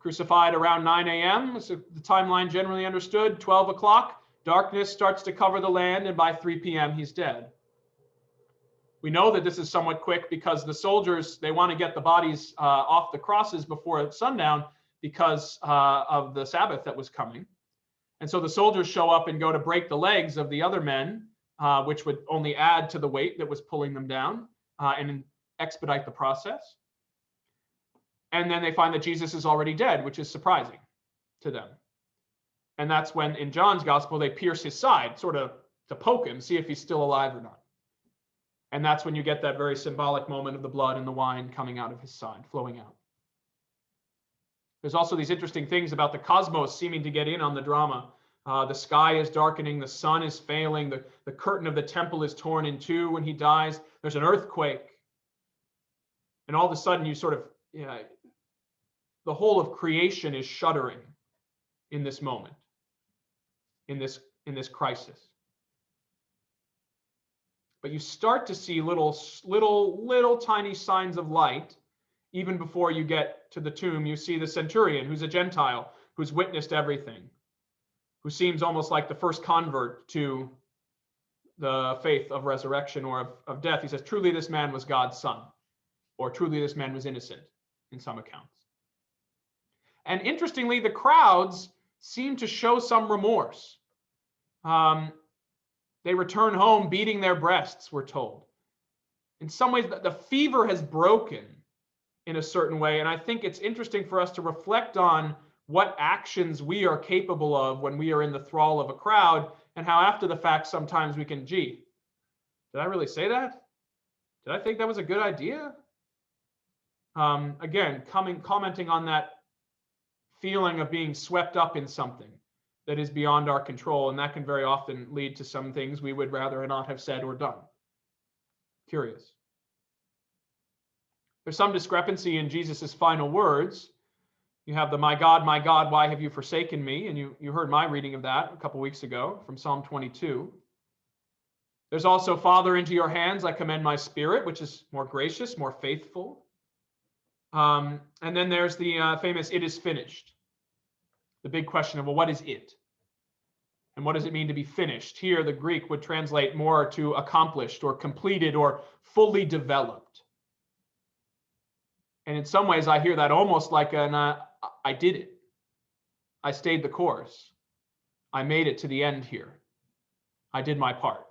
Crucified around 9 a.m. is the timeline generally understood. 12 o'clock, darkness starts to cover the land, and by 3 p.m. he's dead. We know that this is somewhat quick because the soldiers, they want to get the bodies off the crosses before sundown because of the Sabbath that was coming. And so the soldiers show up and go to break the legs of the other men, which would only add to the weight that was pulling them down and expedite the process. And then they find that Jesus is already dead, which is surprising to them. And that's when in John's gospel, they pierce his side, sort of to poke him, see if he's still alive or not. And that's when you get that very symbolic moment of the blood and the wine coming out of his side, flowing out. There's also these interesting things about the cosmos seeming to get in on the drama. The sky is darkening, the sun is failing, the curtain of the temple is torn in two when he dies. There's an earthquake. And all of a sudden you sort of, the whole of creation is shuddering in this moment, in this crisis. But you start to see little tiny signs of light. Even before you get to the tomb, you see the centurion, who's a Gentile, who's witnessed everything, who seems almost like the first convert to the faith of resurrection or of death. He says, truly this man was God's son, or truly this man was innocent in some accounts. And interestingly, the crowds seem to show some remorse. They return home beating their breasts, we're told. In some ways, the fever has broken in a certain way. And I think it's interesting for us to reflect on what actions we are capable of when we are in the thrall of a crowd, and how after the fact, sometimes we can, did I really say that? Did I think that was a good idea? Again, commenting on that feeling of being swept up in something that is beyond our control, and that can very often lead to some things we would rather not have said or done. Curious. There's some discrepancy in Jesus's final words. You have the my God, why have you forsaken me?" And you heard my reading of that a couple weeks ago from Psalm 22. There's also, "Father, into your hands I commend my spirit," which is more gracious, more faithful. And then there's the famous "it is finished." The big question of, well, what is it? And what does it mean to be finished? Here, the Greek would translate more to accomplished or completed or fully developed. And in some ways, I hear that almost like I did it. I stayed the course. I made it to the end here. I did my part.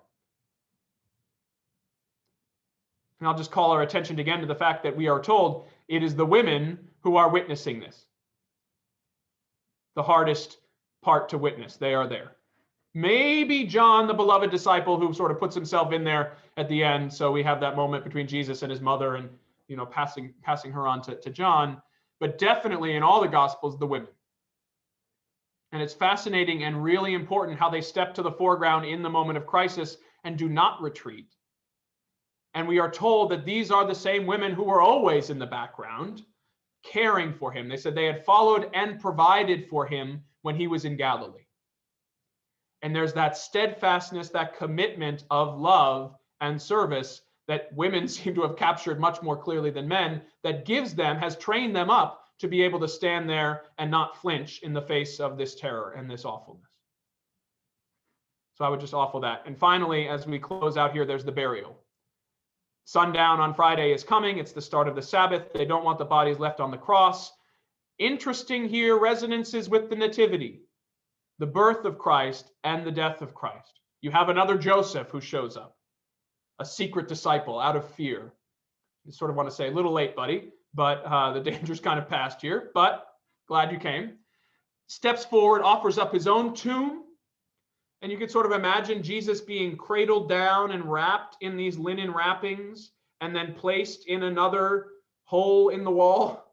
And I'll just call our attention again to the fact that we are told it is the women who are witnessing this. The hardest part to witness. They are there. Maybe John, the beloved disciple, who sort of puts himself in there at the end. So we have that moment between Jesus and his mother, and passing her on to John. But definitely in all the Gospels, the women. And it's fascinating and really important how they step to the foreground in the moment of crisis and do not retreat. And we are told that these are the same women who were always in the background, caring for him. They said they had followed and provided for him when he was in Galilee. And there's that steadfastness, that commitment of love and service that women seem to have captured much more clearly than men, that has trained them up to be able to stand there and not flinch in the face of this terror and this awfulness. So I would just offer that. And finally, as we close out here, there's the burial. Sundown on Friday is coming. It's the start of the Sabbath. They don't want the bodies left on the cross. Interesting here, resonances with the Nativity, the birth of Christ and the death of Christ. You have another Joseph who shows up, a secret disciple out of fear. You sort of want to say, a little late, buddy, but the danger's kind of past here, but glad you came. Steps forward, offers up his own tomb. And you can sort of imagine Jesus being cradled down and wrapped in these linen wrappings and then placed in another hole in the wall.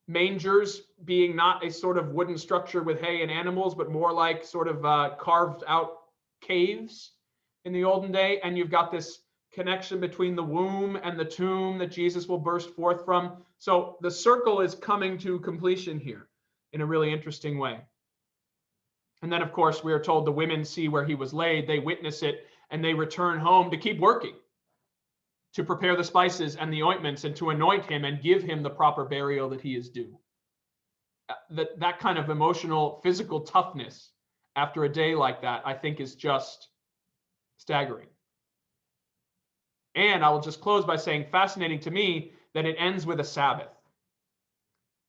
Mangers being not a sort of wooden structure with hay and animals, but more like sort of carved out caves in the olden day. And you've got this connection between the womb and the tomb that Jesus will burst forth from. So the circle is coming to completion here in a really interesting way. And then, of course, we are told the women see where he was laid, they witness it, and they return home to keep working. to prepare the spices and the ointments and to anoint him and give him the proper burial that he is due. That kind of emotional, physical toughness after a day like that, I think, is just staggering. And I will just close by saying, fascinating to me that it ends with a Sabbath.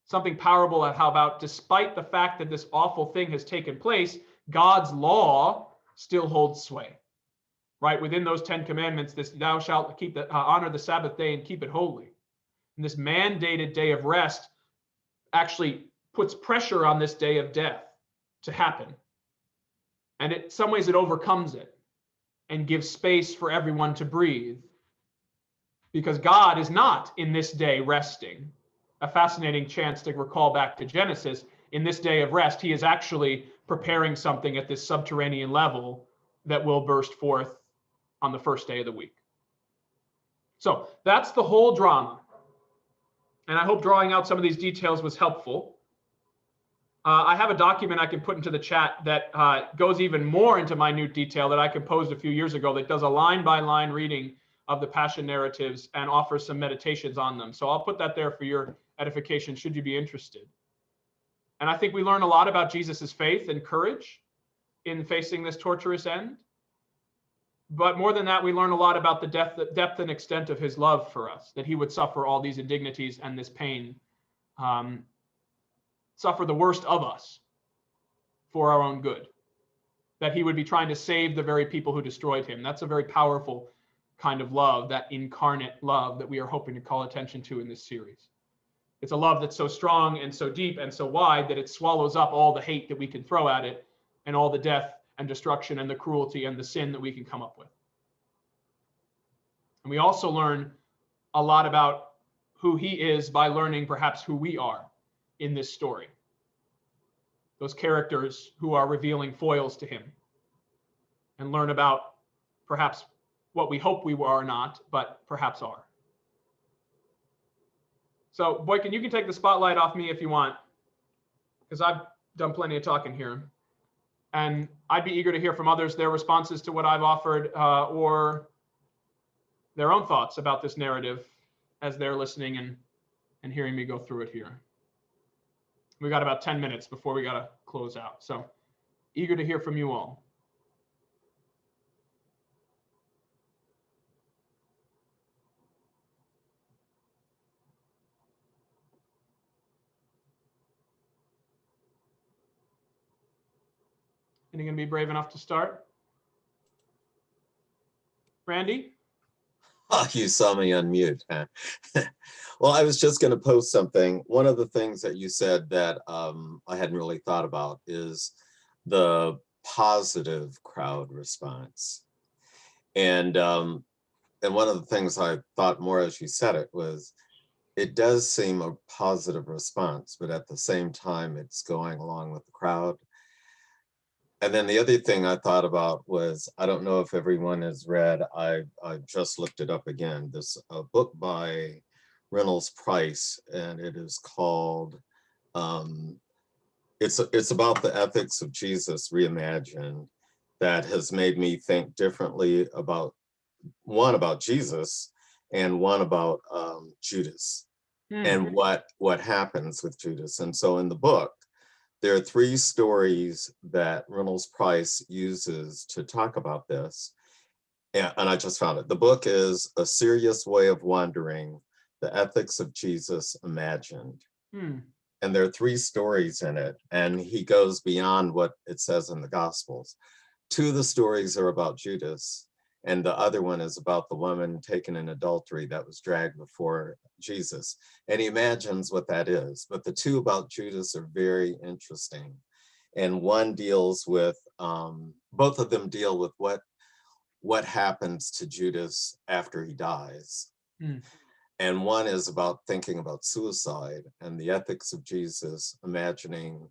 Something powerful at how about, despite the fact that this awful thing has taken place, God's law still holds sway. Right? Within those 10 commandments, this thou shalt keep honor the Sabbath day and keep it holy. And this mandated day of rest actually puts pressure on this day of death to happen. And in some ways it overcomes it and gives space for everyone to breathe. Because God is not in this day resting. A fascinating chance to recall back to Genesis. In this day of rest, he is actually preparing something at this subterranean level that will burst forth on the first day of the week. So that's the whole drama. And I hope drawing out some of these details was helpful. I have a document I can put into the chat that goes even more into minute detail that I composed a few years ago that does a line-by-line reading of the Passion narratives and offers some meditations on them. So I'll put that there for your edification should you be interested. And I think we learn a lot about Jesus's faith and courage in facing this torturous end. But more than that, we learn a lot about the depth and extent of his love for us, that he would suffer all these indignities and this pain, suffer the worst of us for our own good, that he would be trying to save the very people who destroyed him. That's a very powerful kind of love, that incarnate love that we are hoping to call attention to in this series. It's a love that's so strong and so deep and so wide that it swallows up all the hate that we can throw at it and all the death and destruction and the cruelty and the sin that we can come up with. And we also learn a lot about who he is by learning perhaps who we are in this story. Those characters who are revealing foils to him, and learn about perhaps what we hope we are not, but perhaps are. So Boykin, you can take the spotlight off me if you want, because I've done plenty of talking here. And I'd be eager to hear from others, their responses to what I've offered, or their own thoughts about this narrative as they're listening and hearing me go through it here. We got about 10 minutes before we got to close out. So eager to hear from you all. And you're going to be brave enough to start? Randy? Oh, you saw me unmute, huh? Well, I was just going to post something. One of the things that you said that I hadn't really thought about is the positive crowd response. And one of the things I thought more as you said it was, it does seem a positive response, but at the same time, it's going along with the crowd. And then the other thing I thought about was, I don't know if everyone has read, I just looked it up again, this book by Reynolds Price, and it is called, it's about the ethics of Jesus reimagined, that has made me think differently about, one about Jesus and one about Judas and what happens with Judas. And so in the book, there are 3 stories that Reynolds Price uses to talk about this. And I just found it. The book is A Serious Way of Wandering, The Ethics of Jesus Imagined. And there are 3 stories in it. And he goes beyond what it says in the Gospels. 2 of the stories are about Judas. And the other one is about the woman taken in adultery that was dragged before Jesus. And he imagines what that is. But the 2 about Judas are very interesting. And one deals with, both of them deal with what happens to Judas after he dies. And one is about thinking about suicide and the ethics of Jesus, imagining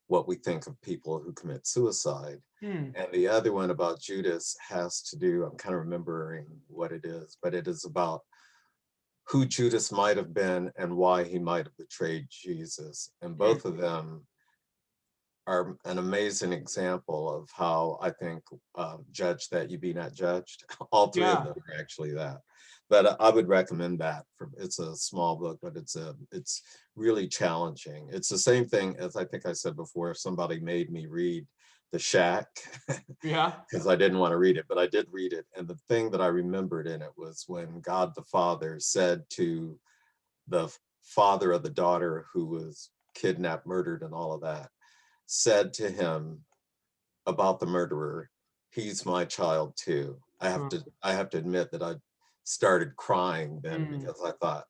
what we think of people who commit suicide. And the other one about Judas has to do, I'm kind of remembering what it is, but it is about who Judas might have been and why he might have betrayed Jesus. And both of them are an amazing example of how I think judge that you be not judged. All three of them are actually that. But I would recommend that. It's a small book, but it's really challenging. It's the same thing as I think I said before. If somebody made me read The Shack, because I didn't want to read it, but I did read it. And the thing that I remembered in it was when God the Father said to the father of the daughter who was kidnapped, murdered, and all of that, said to him about the murderer, "He's my child too." I have to admit that I started crying then, because I thought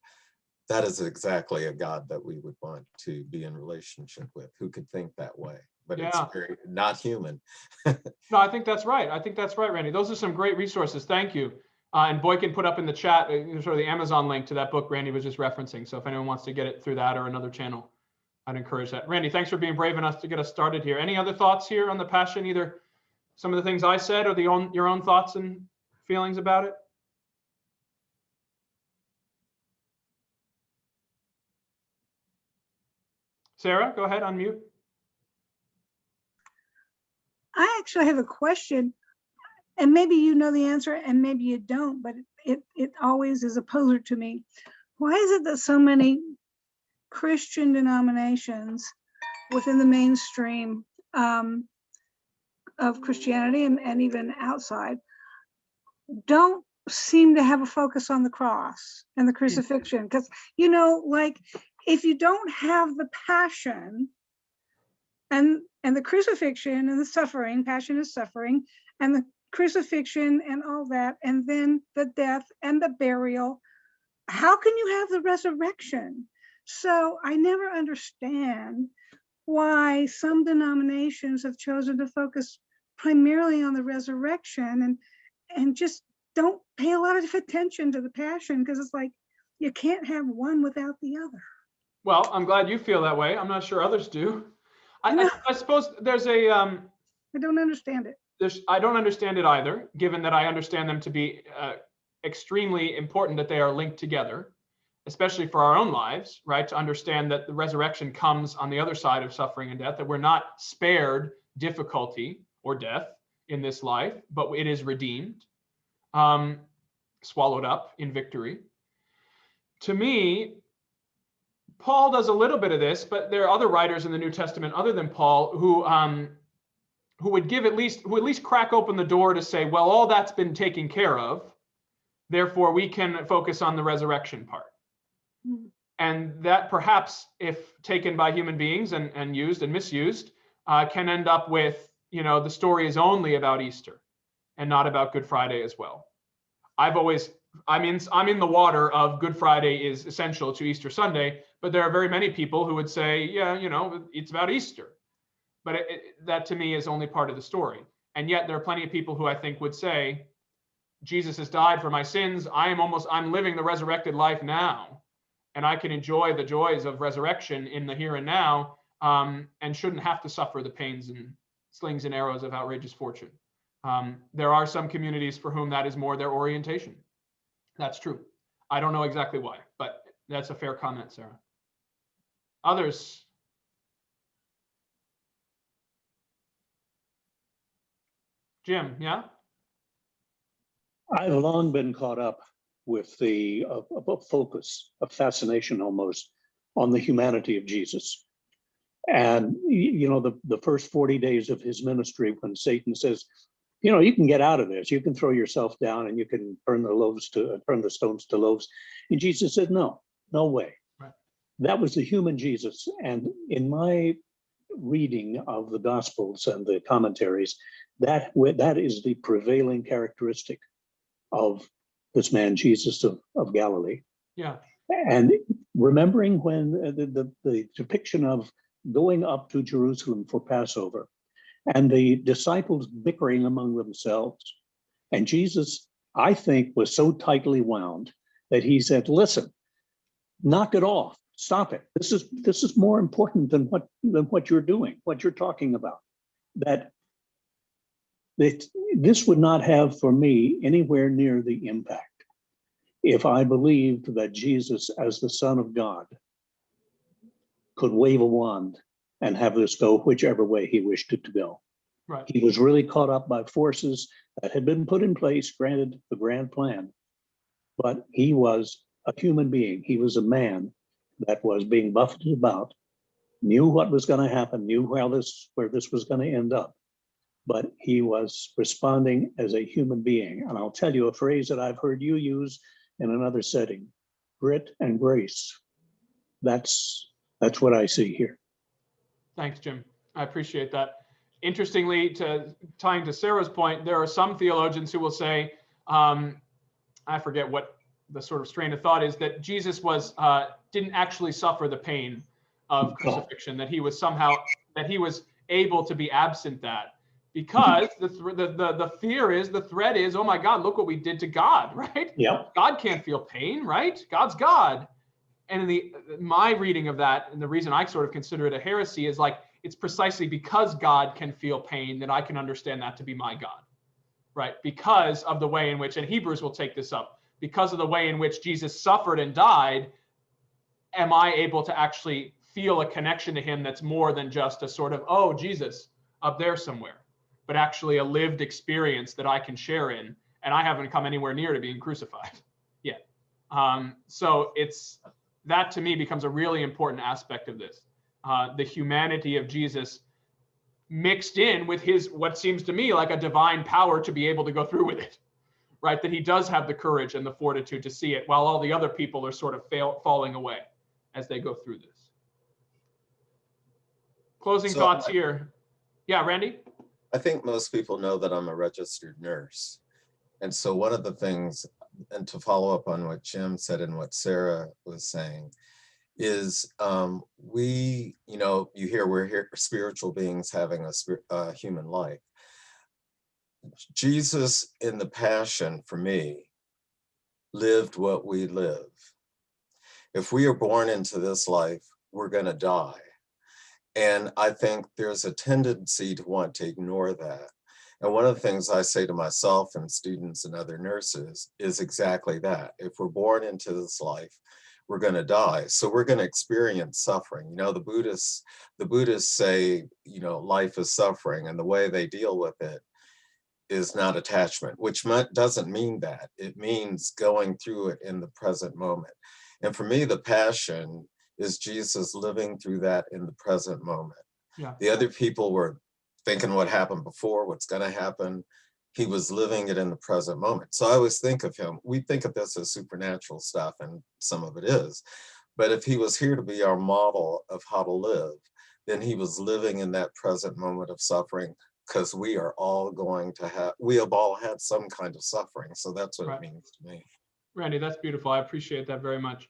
that is exactly a God that we would want to be in relationship with, who could think that way. But it's very not human. No, I think that's right. I think that's right, Randy. Those are some great resources. Thank you. And Boykin put up in the chat sort of the Amazon link to that book Randy was just referencing. So if anyone wants to get it through that or another channel, I'd encourage that. Randy, thanks for being brave enough to get us started here. Any other thoughts here on the Passion, either some of the things I said or your own thoughts and feelings about it? Sarah, go ahead, unmute. I actually have a question, and maybe you know the answer and maybe you don't, but it always is a poser to me. Why is it that so many Christian denominations within the mainstream of Christianity and even outside don't seem to have a focus on the cross and the crucifixion? Because, you know, like, if you don't have the passion and the crucifixion and the suffering, passion is suffering, and the crucifixion and all that, and then the death and the burial, how can you have the resurrection? So I never understand why some denominations have chosen to focus primarily on the resurrection and just don't pay a lot of attention to the passion, because it's like you can't have one without the other. Well, I'm glad you feel that way. I'm not sure others do. I suppose there's a I don't understand it. I don't understand it either, given that I understand them to be extremely important, that they are linked together, especially for our own lives, right? To understand that the resurrection comes on the other side of suffering and death, that we're not spared difficulty or death in this life, but it is redeemed, swallowed up in victory. To me, Paul does a little bit of this, but there are other writers in the New Testament other than Paul who would at least crack open the door to say, well, all that's been taken care of, therefore we can focus on the resurrection part. And that perhaps, if taken by human beings and used and misused, can end up with, you know, the story is only about Easter and not about Good Friday as well. I'm in the water of Good Friday is essential to Easter Sunday, but there are very many people who would say, yeah, you know, it's about Easter. But that to me is only part of the story. And yet there are plenty of people who I think would say, Jesus has died for my sins. I'm living the resurrected life now. And I can enjoy the joys of resurrection in the here and now, and shouldn't have to suffer the pains and slings and arrows of outrageous fortune. There are some communities for whom that is more their orientation. That's true. I don't know exactly why, but that's a fair comment, Sarah. Others? Jim, yeah? I've long been caught up with a focus, a fascination almost, on the humanity of Jesus. And, you know, the first 40 days of his ministry, when Satan says, you know, you can get out of this, you can throw yourself down and you can turn the stones to loaves. And Jesus said, no way. Right. That was the human Jesus. And in my reading of the Gospels and the commentaries, that is the prevailing characteristic of this man, Jesus of Galilee. Yeah. And remembering when the depiction of going up to Jerusalem for Passover and the disciples bickering among themselves, and Jesus, I think, was so tightly wound that he said, listen, knock it off, stop it. This is more important than what you're doing, what you're talking about. That this would not have for me anywhere near the impact if I believed that Jesus, as the Son of God, could wave a wand and have this go whichever way he wished it to go. Right. He was really caught up by forces that had been put in place, granted the grand plan, but he was a human being. He was a man that was being buffeted about, knew what was going to happen, knew where this was going to end up, but he was responding as a human being. And I'll tell you a phrase that I've heard you use in another setting: grit and grace. That's what I see here. Thanks, Jim. I appreciate that. Interestingly, tying to Sarah's point, there are some theologians who will say, I forget what the sort of strain of thought is, that Jesus didn't actually suffer the pain of crucifixion, that he was able to be absent that, because the fear is, the threat is, oh my God, look what we did to God, right? Yeah. God can't feel pain, right? God's God. And in my reading of that, and the reason I sort of consider it a heresy, is like, it's precisely because God can feel pain that I can understand that to be my God, right? Because of the way in which, and Hebrews will take this up, because of the way in which Jesus suffered and died, am I able to actually feel a connection to him that's more than just a sort of, oh, Jesus up there somewhere, but actually a lived experience that I can share in, and I haven't come anywhere near to being crucified yet. So that to me becomes a really important aspect of this. The humanity of Jesus mixed in with his, what seems to me like a divine power to be able to go through with it, right? That he does have the courage and the fortitude to see it, while all the other people are sort of falling away as they go through this. Closing thoughts here. Yeah, Randy? I think most people know that I'm a registered nurse. And so one of the things, and to follow up on what Jim said and what Sarah was saying, is you hear we're here, spiritual beings having a human life. Jesus in the Passion, for me, lived what we live. If we are born into this life, we're going to die. And I think there's a tendency to want to ignore that. And one of the things I say to myself and students and other nurses is exactly that. If we're born into this life, we're going to die. So we're going to experience suffering. The Buddhists say, life is suffering, and the way they deal with it is not attachment, which doesn't mean that. It means going through it in the present moment. And for me, the Passion is Jesus living through that in the present moment. Yeah. The other people were thinking what happened before, what's going to happen. He was living it in the present moment. So I always think of him, we think of this as supernatural stuff, and some of it is. But if he was here to be our model of how to live, then he was living in that present moment of suffering, because we have all had some kind of suffering. So that's what it means to me. Randy, that's beautiful. I appreciate that very much.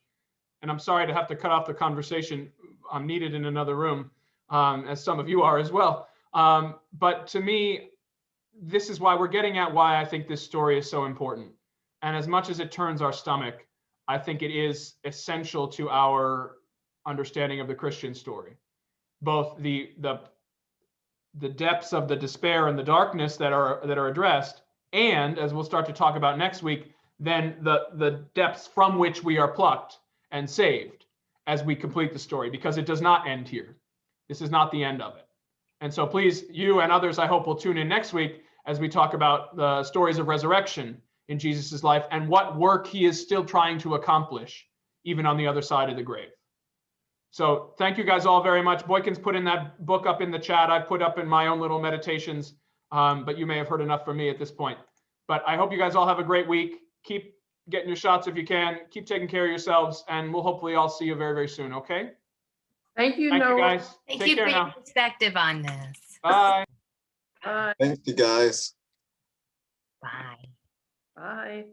And I'm sorry to have to cut off the conversation. I'm needed in another room, as some of you are as well. But to me, this is why we're getting at why I think this story is so important. And as much as it turns our stomach, I think it is essential to our understanding of the Christian story. Both the depths of the despair and the darkness that are addressed, and as we'll start to talk about next week, then the depths from which we are plucked and saved as we complete the story, because it does not end here. This is not the end of it. And so please, you and others, I hope, will tune in next week as we talk about the stories of resurrection in Jesus's life and what work he is still trying to accomplish, even on the other side of the grave. So thank you guys all very much. Boykins put in that book up in the chat. I put up in my own little meditations, but you may have heard enough from me at this point. But I hope you guys all have a great week. Keep getting your shots if you can. Keep taking care of yourselves, and we'll hopefully all see you very, very soon, okay? Thank you, Thank you, Noah. guys. Thank Take you care for your now. perspective on this. Bye. Bye. Thank you, guys. Bye. Bye.